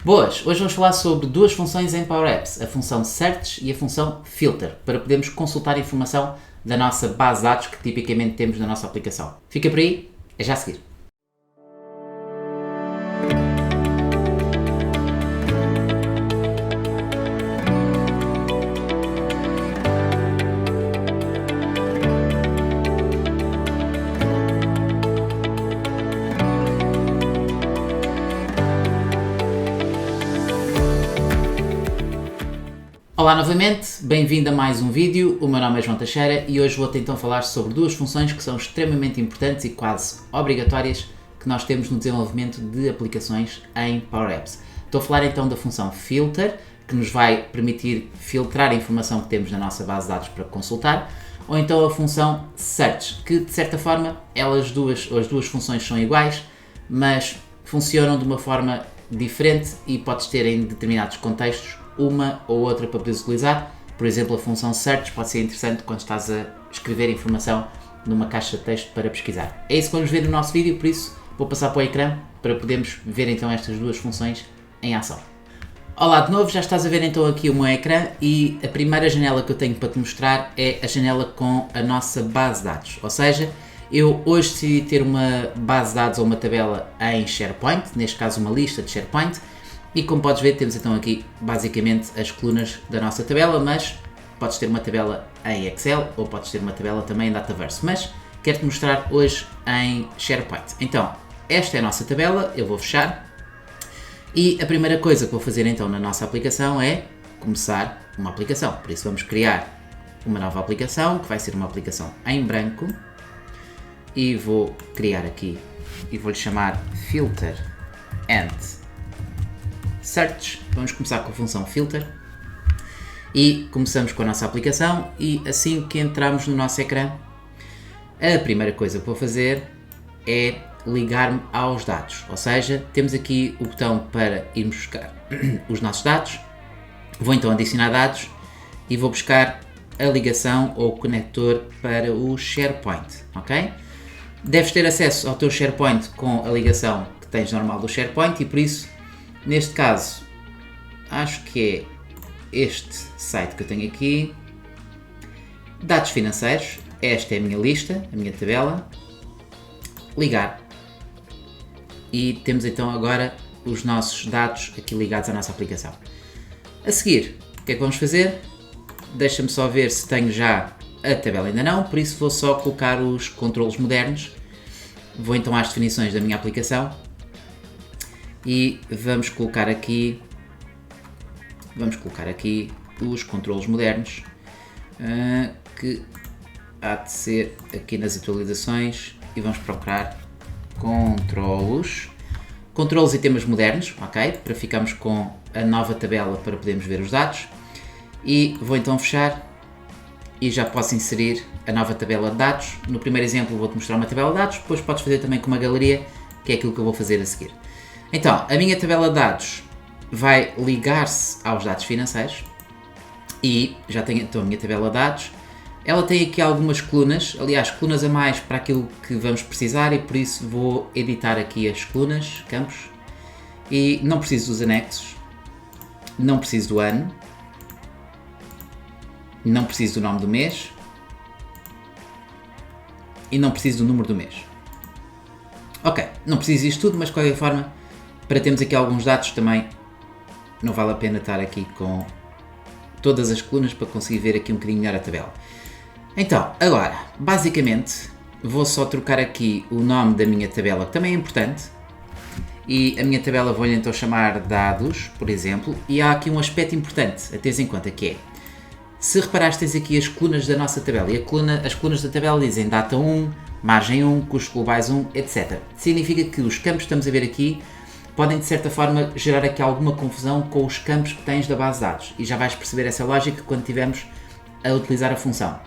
Boas! Hoje vamos falar sobre duas funções em Power Apps, a função Search e a função Filter, para podermos consultar informação da nossa base de dados que tipicamente temos na nossa aplicação. Fica por aí, é já a seguir. Olá novamente, bem-vindo a mais um vídeo. O meu nome é João Teixeira e hoje vou-te então falar sobre duas funções que são extremamente importantes e quase obrigatórias que nós temos no desenvolvimento de aplicações em Power Apps. Estou a falar então da função Filter, que nos vai permitir filtrar a informação que temos na nossa base de dados para consultar, ou então a função Search, que de certa forma as duas funções são iguais, mas funcionam de uma forma diferente e podes ter em determinados contextos uma ou outra para poderes utilizar. Por exemplo, a função Search pode ser interessante quando estás a escrever informação numa caixa de texto para pesquisar. É isso que vamos ver no nosso vídeo, por isso vou passar para o ecrã para podermos ver então estas duas funções em ação. Olá de novo, já estás a ver então aqui o meu ecrã e a primeira janela que eu tenho para te mostrar é a janela com a nossa base de dados. Ou seja, eu hoje decidi ter uma base de dados ou uma tabela em SharePoint, neste caso uma lista de SharePoint. E como podes ver, temos então aqui basicamente as colunas da nossa tabela, mas podes ter uma tabela em Excel ou podes ter uma tabela também em Dataverse, mas quero-te mostrar hoje em SharePoint. Então, esta é a nossa tabela, eu vou fechar e a primeira coisa que vou fazer então na nossa aplicação é começar uma aplicação. Por isso vamos criar uma nova aplicação, que vai ser uma aplicação em branco e vou criar aqui e vou-lhe chamar Filter and Search. Vamos começar com a função Filter e começamos com a nossa aplicação e assim que entramos no nosso ecrã, a primeira coisa que vou fazer é ligar-me aos dados, ou seja, temos aqui o botão para irmos buscar os nossos dados. Vou então adicionar dados e vou buscar a ligação ou o conector para o SharePoint, ok? Deves ter acesso ao teu SharePoint com a ligação que tens normal do SharePoint e por isso neste caso, acho que é este site que eu tenho aqui, dados financeiros, esta é a minha lista, a minha tabela, ligar e temos então agora os nossos dados aqui ligados à nossa aplicação. A seguir, o que é que vamos fazer? Deixa-me só ver se tenho já a tabela, ainda não, por isso vou só colocar os controles modernos, vou então às definições da minha aplicação. E vamos colocar aqui os controles modernos, que há de ser aqui nas atualizações e vamos procurar controles e temas modernos, ok? Para ficarmos com a nova tabela para podermos ver os dados e vou então fechar e já posso inserir a nova tabela de dados. No primeiro exemplo vou-te mostrar uma tabela de dados, depois podes fazer também com uma galeria, que é aquilo que eu vou fazer a seguir. Então, a minha tabela de dados vai ligar-se aos dados financeiros e já tenho então a minha tabela de dados. Ela tem aqui algumas colunas, aliás, colunas a mais para aquilo que vamos precisar e por isso vou editar aqui as colunas, campos, e não preciso dos anexos, não preciso do ano, não preciso do nome do mês e não preciso do número do mês. Ok, não preciso disto tudo, mas de qualquer forma, para termos aqui alguns dados também, não vale a pena estar aqui com todas as colunas para conseguir ver aqui um bocadinho melhor a tabela. Então, agora, basicamente, vou só trocar aqui o nome da minha tabela, que também é importante, e a minha tabela vou-lhe então chamar dados, por exemplo, e há aqui um aspecto importante a teres em conta que é, se reparares, tens aqui as colunas da nossa tabela, e as colunas da tabela dizem data 1, margem 1, custos globais 1, etc. Significa que os campos que estamos a ver aqui podem de certa forma gerar aqui alguma confusão com os campos que tens da base de dados e já vais perceber essa lógica quando estivermos a utilizar a função.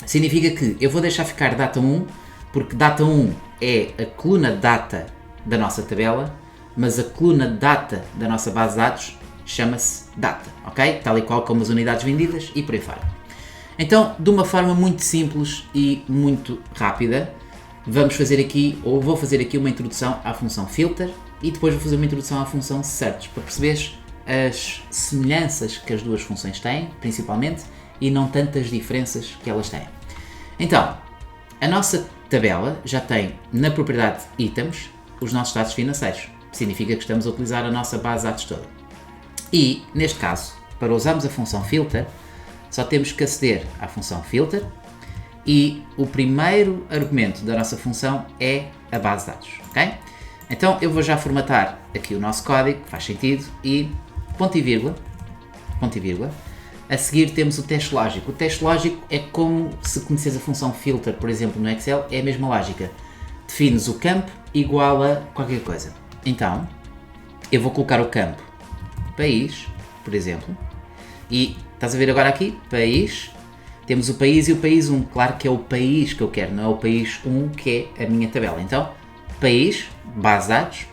Significa que eu vou deixar ficar data 1 porque data 1 é a coluna data da nossa tabela, mas a coluna data da nossa base de dados chama-se data, ok? Tal e qual como as unidades vendidas e por aí fora. Então, de uma forma muito simples e muito rápida, vamos fazer aqui, ou vou fazer aqui uma introdução à função Filter e depois vou fazer uma introdução à função search, para perceberes as semelhanças que as duas funções têm, principalmente, e não tantas diferenças que elas têm. Então, a nossa tabela já tem na propriedade itens os nossos dados financeiros. Significa que estamos a utilizar a nossa base de dados toda. E, neste caso, para usarmos a função filter, só temos que aceder à função filter e o primeiro argumento da nossa função é a base de dados, ok? Então eu vou já formatar aqui o nosso código, faz sentido, e ponto e vírgula, a seguir temos o teste lógico. O teste lógico é como se conheces a função filter, por exemplo, no Excel, é a mesma lógica. Defines o campo igual a qualquer coisa. Então, eu vou colocar o campo país, por exemplo, e estás a ver agora aqui, país, temos o país e o país 1, claro que é o país que eu quero, não é o país 1 que é a minha tabela. Então, país, base de dados,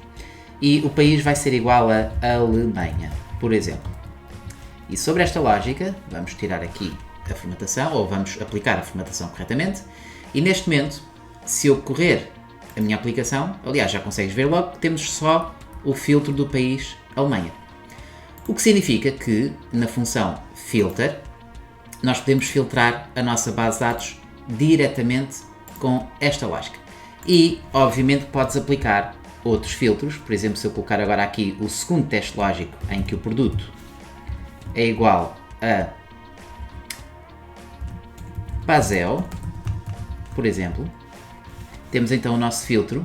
e o país vai ser igual a Alemanha, por exemplo. E sobre esta lógica, vamos tirar aqui a formatação, ou vamos aplicar a formatação corretamente, e neste momento, se eu correr a minha aplicação, aliás, já consegues ver logo que temos só o filtro do país Alemanha. O que significa que, na função filter, nós podemos filtrar a nossa base de dados diretamente com esta lógica. E, obviamente, podes aplicar outros filtros. Por exemplo, se eu colocar agora aqui o segundo teste lógico em que o produto é igual a Basel, por exemplo, temos então o nosso filtro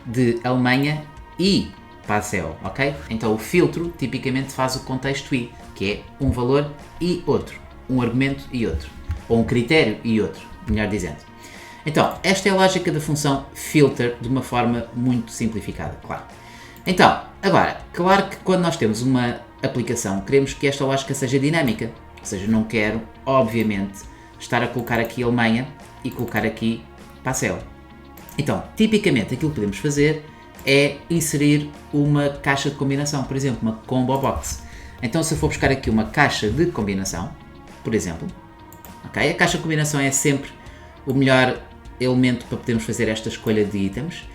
de Alemanha e Basel, ok? Então o filtro tipicamente faz o contexto i, que é um valor e outro, um argumento e outro, ou um critério e outro, melhor dizendo. Então, esta é a lógica da função filter de uma forma muito simplificada, claro. Então, agora, claro que quando nós temos uma aplicação, queremos que esta lógica seja dinâmica, ou seja, não quero, obviamente, estar a colocar aqui Alemanha e colocar aqui Basel. Então, tipicamente aquilo que podemos fazer é inserir uma caixa de combinação, por exemplo, uma combo box. Então, se eu for buscar aqui uma caixa de combinação, por exemplo, ok? A caixa de combinação é sempre o melhor elemento para podermos fazer esta escolha de itens.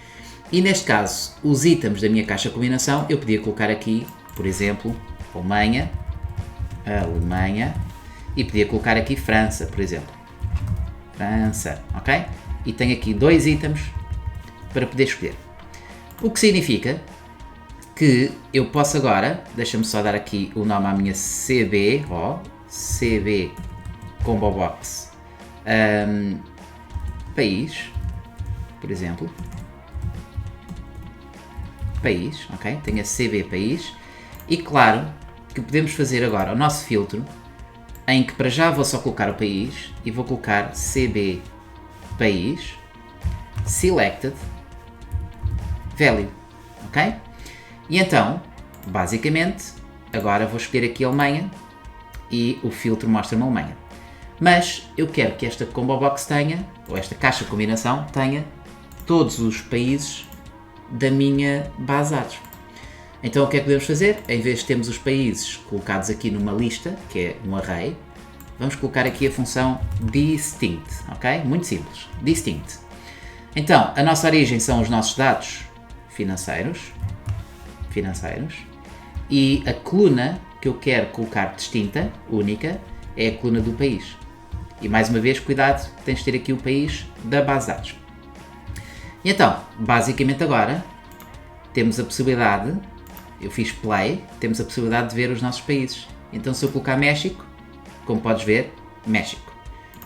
E neste caso, os itens da minha caixa de combinação, eu podia colocar aqui, por exemplo, Alemanha, e podia colocar aqui França, por exemplo. França, ok? E tenho aqui dois itens para poder escolher. O que significa que eu posso agora, deixa-me só dar aqui o nome à minha CB Combo Box país, por exemplo. País, ok? Tenho a CB país. E claro que podemos fazer agora o nosso filtro, em que para já vou só colocar o país e vou colocar CB país, selected, value, ok? E então, basicamente, agora vou escolher aqui a Alemanha e o filtro mostra-me a Alemanha. Mas eu quero que esta combo box tenha, ou esta caixa de combinação tenha, todos os países da minha base de dados. Então o que é que podemos fazer? Em vez de termos os países colocados aqui numa lista, que é um array, vamos colocar aqui a função distinct, ok? Muito simples, distinct. Então, a nossa origem são os nossos dados financeiros, e a coluna que eu quero colocar distinta, única, é a coluna do país. E mais uma vez, cuidado, tens de ter aqui o país da base de dados. E então, basicamente agora, temos a possibilidade, eu fiz play, temos a possibilidade de ver os nossos países. Então se eu colocar México, como podes ver, México.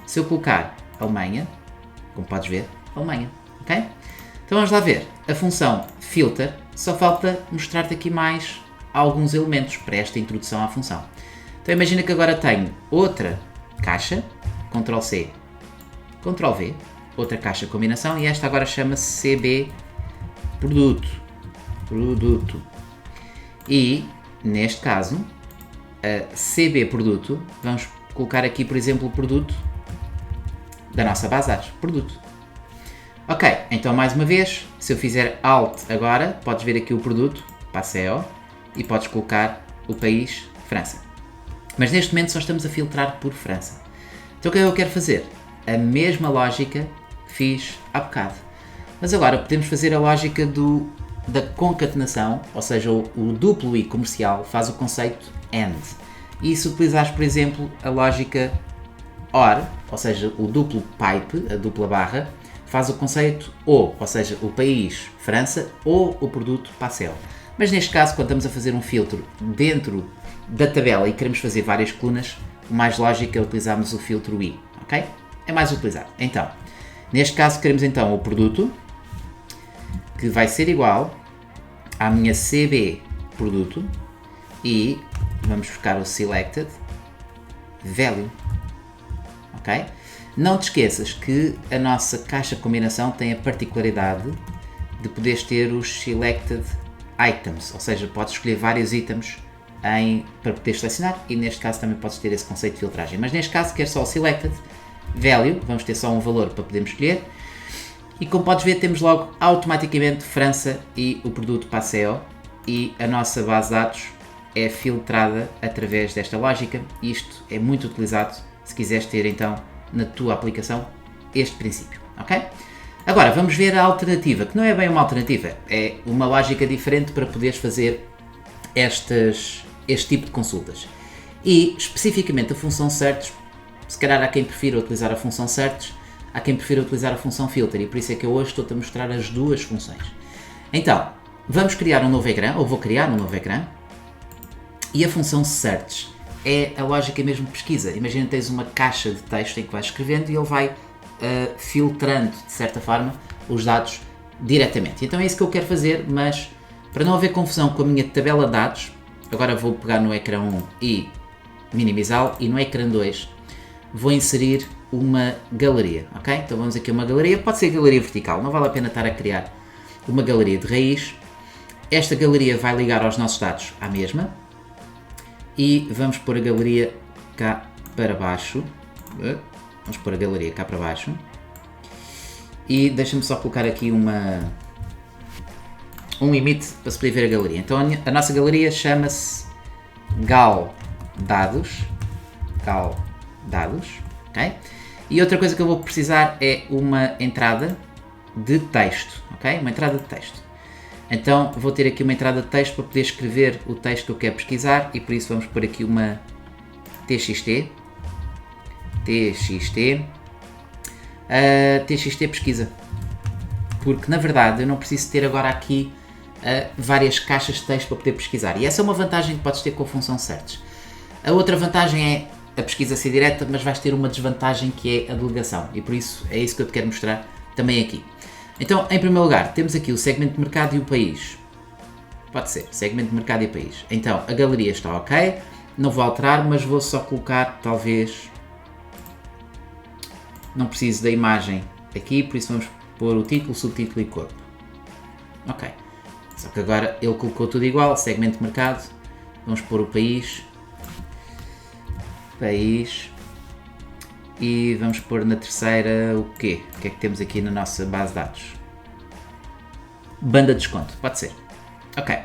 Se eu colocar Alemanha, como podes ver, Alemanha, ok? Então vamos lá ver, a função filter, só falta mostrar-te aqui mais alguns elementos para esta introdução à função. Então imagina que agora tenho outra caixa, Ctrl C, Ctrl V, outra caixa de combinação, e esta agora chama-se CB produto. E neste caso, a CB produto, vamos colocar aqui, por exemplo, o produto da nossa base de dados, produto. Ok, então mais uma vez, se eu fizer Alt agora, podes ver aqui o produto, Passeo, e podes colocar o país, França. Mas neste momento só estamos a filtrar por França. Então o que é que eu quero fazer? A mesma lógica que fiz há bocado. Mas agora podemos fazer a lógica do da concatenação, ou seja, o duplo I comercial faz o conceito AND. E se utilizares, por exemplo, a lógica OR, ou seja, o duplo pipe, a dupla barra, faz o conceito ou seja, o país, França, ou o produto, Passel. Mas neste caso, quando estamos a fazer um filtro dentro da tabela e queremos fazer várias colunas, o mais lógico é utilizarmos o filtro I, ok? É mais utilizado. Então, neste caso queremos então o produto, que vai ser igual à minha CB produto, e vamos buscar o selected value, ok? Não te esqueças que a nossa caixa de combinação tem a particularidade de poderes ter os selected items, ou seja, podes escolher vários itens para poder selecionar, e neste caso também podes ter esse conceito de filtragem. Mas neste caso quero só o selected value, vamos ter só um valor para podermos escolher, e como podes ver temos logo automaticamente França e o produto Passeo, e a nossa base de dados é filtrada através desta lógica. Isto é muito utilizado se quiseres ter então na tua aplicação este princípio, ok? Agora vamos ver a alternativa, que não é bem uma alternativa, é uma lógica diferente para poderes fazer este tipo de consultas. E especificamente a função search, se calhar há quem prefira utilizar a função search, há quem prefira utilizar a função filter, e por isso é que eu hoje estou-te a mostrar as duas funções. Então, vamos criar um novo ecrã, ou vou criar um novo ecrã, e a função search é a lógica mesmo de pesquisa. Imagina que tens uma caixa de texto em que vais escrevendo e ele vai filtrando, de certa forma, os dados diretamente. Então é isso que eu quero fazer, mas para não haver confusão com a minha tabela de dados, agora vou pegar no ecrã 1 e minimizá-lo, e no ecrã 2 vou inserir uma galeria, ok? Então vamos aqui a uma galeria, pode ser galeria vertical, não vale a pena estar a criar uma galeria de raiz. Esta galeria vai ligar aos nossos dados à mesma, e vamos pôr a galeria cá para baixo. Vamos pôr a galeria cá para baixo. E deixa-me só colocar aqui um limite para se poder ver a galeria. Então a nossa galeria chama-se gal dados, ok? E outra coisa que eu vou precisar é uma entrada de texto, ok? Uma entrada de texto. Então vou ter aqui uma entrada de texto para poder escrever o texto que eu quero pesquisar, e por isso vamos pôr aqui uma txt pesquisa, porque na verdade eu não preciso ter agora aqui várias caixas de texto para poder pesquisar, e essa é uma vantagem que podes ter com a função search. A outra vantagem é a pesquisa ser direta, mas vais ter uma desvantagem que é a delegação, e por isso é isso que eu te quero mostrar também aqui. Então, em primeiro lugar, temos aqui o segmento de mercado e o país. Pode ser, segmento de mercado e país. Então, a galeria está ok, não vou alterar, mas vou só colocar, talvez, não preciso da imagem aqui, por isso vamos pôr o título, subtítulo e corpo. Ok. Só que agora ele colocou tudo igual, segmento de mercado, vamos pôr o país, e vamos pôr na terceira o quê? O que é que temos aqui na nossa base de dados? Banda de desconto, pode ser. Ok.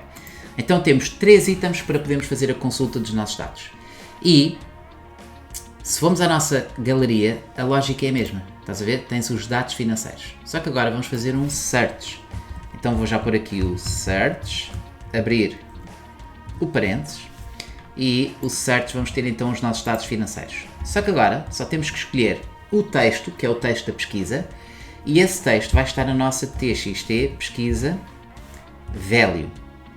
Então temos 3 itens para podermos fazer a consulta dos nossos dados. E se formos à nossa galeria, a lógica é a mesma. Estás a ver? Tens os dados financeiros. Só que agora vamos fazer um search. Então vou já pôr aqui o search, abrir o parênteses, e o search vamos ter então os nossos dados financeiros. Só que agora só temos que escolher o texto, que é o texto da pesquisa, e esse texto vai estar na nossa txt pesquisa value,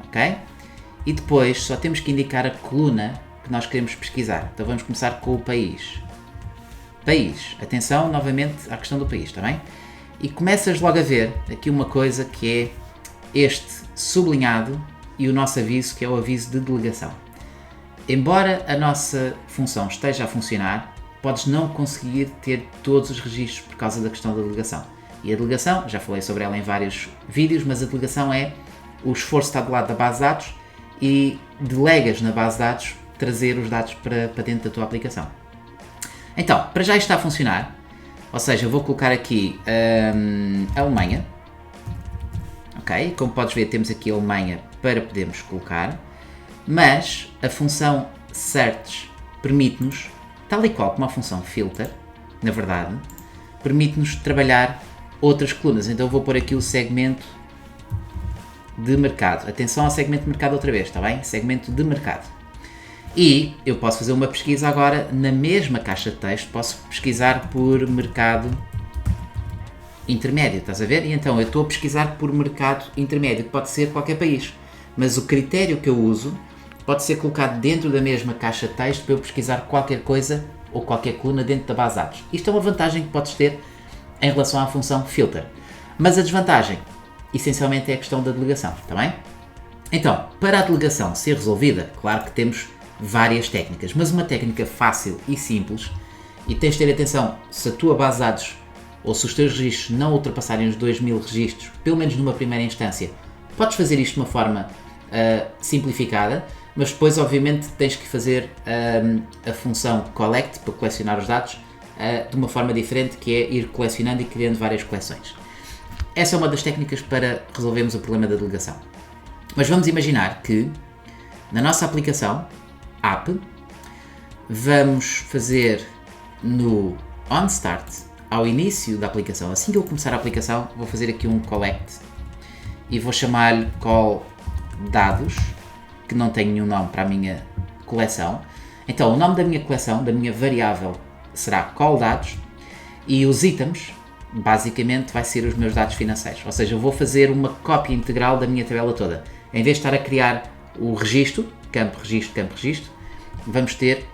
ok? E depois só temos que indicar a coluna que nós queremos pesquisar. Então vamos começar com o país. País, atenção novamente à questão do país, está bem? E começas logo a ver aqui uma coisa que é este sublinhado e o nosso aviso, que é o aviso de delegação. Embora a nossa função esteja a funcionar, podes não conseguir ter todos os registros por causa da questão da delegação. E a delegação, já falei sobre ela em vários vídeos, mas a delegação é o esforço está do lado da base de dados e delegas na base de dados trazer os dados para dentro da tua aplicação. Então, para já isto está a funcionar, ou seja, eu vou colocar aqui a Alemanha, ok? Como podes ver, temos aqui a Alemanha para podermos colocar, mas a função search permite-nos, tal e qual como a função filter, na verdade, permite-nos trabalhar outras colunas. Então eu vou pôr aqui o segmento de mercado. Atenção ao segmento de mercado outra vez, está bem? Segmento de mercado. E eu posso fazer uma pesquisa agora na mesma caixa de texto, posso pesquisar por mercado intermédio, estás a ver? E então eu estou a pesquisar por mercado intermédio, que pode ser qualquer país, mas o critério que eu uso pode ser colocado dentro da mesma caixa de texto para eu pesquisar qualquer coisa ou qualquer coluna dentro da base de dados. Isto é uma vantagem que podes ter em relação à função filter. Mas a desvantagem, essencialmente, é a questão da delegação, está bem? Então, para a delegação ser resolvida, claro que temos várias técnicas, mas uma técnica fácil e simples, e tens de ter atenção, se a tua base de dados ou se os teus registros não ultrapassarem os 2000 registros, pelo menos numa primeira instância, podes fazer isto de uma forma simplificada, mas depois obviamente tens que fazer a função collect para colecionar os dados de uma forma diferente, que é ir colecionando e criando várias coleções. Essa é uma das técnicas para resolvermos o problema da delegação. Mas vamos imaginar que na nossa aplicação, app, vamos fazer no onStart, ao início da aplicação, assim que eu começar a aplicação, vou fazer aqui um collect e vou chamar-lhe call dados, que não tem nenhum nome para a minha coleção. Então o nome da minha coleção, da minha variável, será call dados e os itens, basicamente, vai ser os meus dados financeiros. Ou seja, eu vou fazer uma cópia integral da minha tabela toda. Em vez de estar a criar o registro, campo registro, vamos ter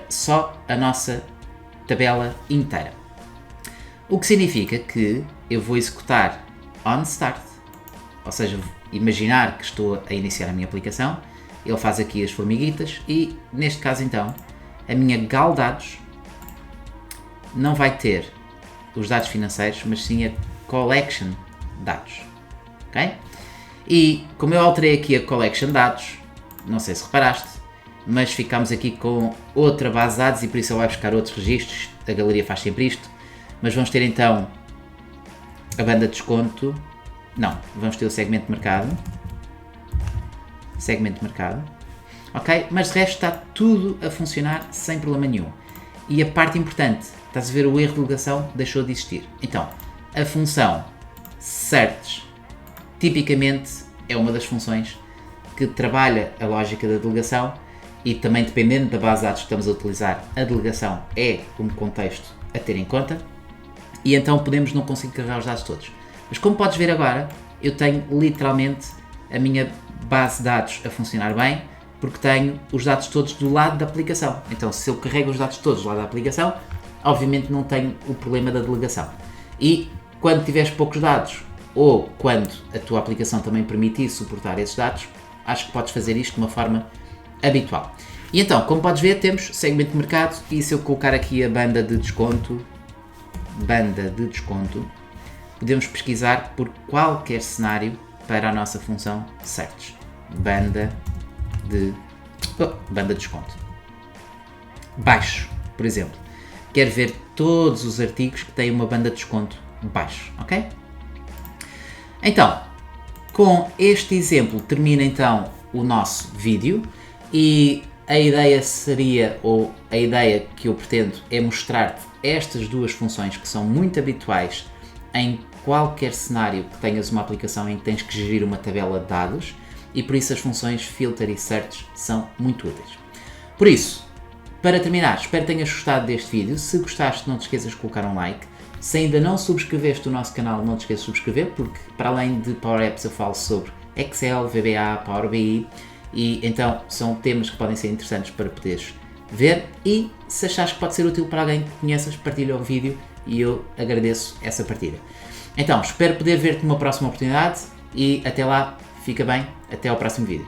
só a nossa tabela inteira. O que significa que eu vou executar onStart, ou seja, imaginar que estou a iniciar a minha aplicação, ele faz aqui as formiguitas e, neste caso então, a minha gal dados não vai ter os dados financeiros, mas sim a collection dados, ok? E como eu alterei aqui a collection dados, não sei se reparaste, mas ficamos aqui com outra base de dados e por isso ele vai buscar outros registros, a galeria faz sempre isto. Mas vamos ter então a banda de desconto, não, vamos ter o segmento de mercado, ok? Mas de resto está tudo a funcionar sem problema nenhum. E a parte importante, estás a ver, o erro de delegação deixou de existir. Então, a função search, tipicamente é uma das funções que trabalha a lógica da delegação e também dependendo da base de dados que estamos a utilizar, a delegação é um contexto a ter em conta. E então podemos não conseguir carregar os dados todos. Mas como podes ver agora, eu tenho literalmente a minha base de dados a funcionar bem, porque tenho os dados todos do lado da aplicação. Então se eu carrego os dados todos do lado da aplicação, obviamente não tenho o problema da delegação. E quando tiveres poucos dados, ou quando a tua aplicação também permitir suportar esses dados, acho que podes fazer isto de uma forma habitual. E então, como podes ver, temos segmento de mercado e se eu colocar aqui a banda de desconto, podemos pesquisar por qualquer cenário para a nossa função search. Banda de desconto. Baixo, por exemplo. Quero ver todos os artigos que têm uma banda de desconto baixo, ok? Então, com este exemplo termina então o nosso vídeo e a ideia seria, ou a ideia que eu pretendo é mostrar-te estas duas funções que são muito habituais em qualquer cenário que tenhas uma aplicação em que tens que gerir uma tabela de dados e por isso as funções filter e search são muito úteis. Por isso, para terminar, espero que tenhas gostado deste vídeo. Se gostaste, não te esqueças de colocar um like. Se ainda não subscreveste o nosso canal, não te esqueças de subscrever, porque para além de Power Apps eu falo sobre Excel, VBA, Power BI e então são temas que podem ser interessantes para poderes ver e se achares que pode ser útil para alguém que conheças, partilha o vídeo e eu agradeço essa partilha. Então, espero poder ver-te numa próxima oportunidade e até lá, fica bem, até ao próximo vídeo.